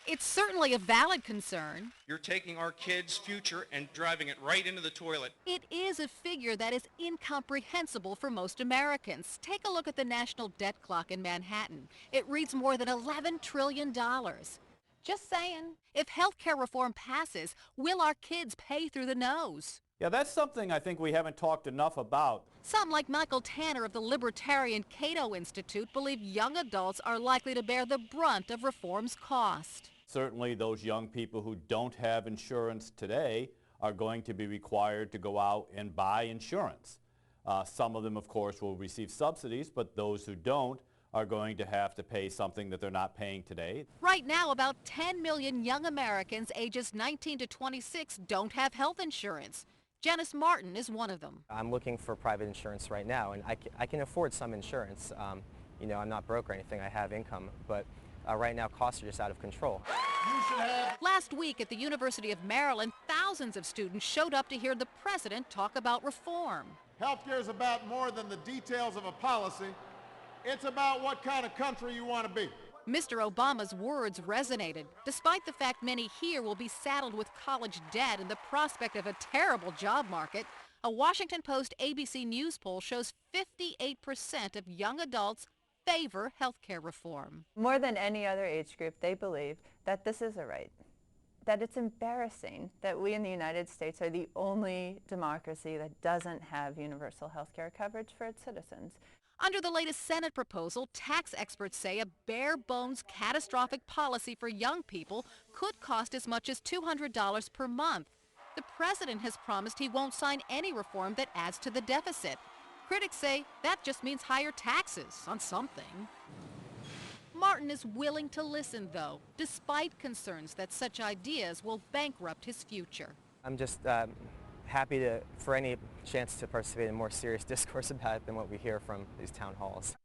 It's certainly a valid concern. You're taking our kids' future and driving it right into the toilet. It is a figure that is incomprehensible for most Americans. Take a look at the national debt clock in Manhattan. It reads more than $11 trillion. Just saying, if health care reform passes, will our kids pay through the nose? Yeah, that's something I think we haven't talked enough about. Some, like Michael Tanner of the Libertarian Cato Institute, believe young adults are likely to bear the brunt of reform's cost. Certainly those young people who don't have insurance today are going to be required to go out and buy insurance. Some of them, of course, will receive subsidies, but those who don't are going to have to pay something that they're not paying today. Right now, about 10 million young Americans ages 19 to 26 don't have health insurance. Janice Martin is one of them. I'm looking for private insurance right now, and I can afford some insurance. You know, I'm not broke or anything, I have income, but right now costs are just out of control. Last week at the University of Maryland, thousands of students showed up to hear the president talk about reform. Healthcare is about more than the details of a policy. It's about what kind of country you want to be. Mr. Obama's words resonated, despite the fact many here will be saddled with college debt and the prospect of a terrible job market. A Washington Post ABC News poll shows 58% of young adults favor health care reform. More than any other age group, they believe that this is a right, that it's embarrassing that we in the United States are the only democracy that doesn't have universal health care coverage for its citizens. Under the latest Senate proposal, tax experts say a bare-bones catastrophic policy for young people could cost as much as $200 per month. The president has promised he won't sign any reform that adds to the deficit. Critics say that just means higher taxes on something. Martin is willing to listen, though, despite concerns that such ideas will bankrupt his future. I'm just happy for any chance to participate in more serious discourse about it than what we hear from these town halls.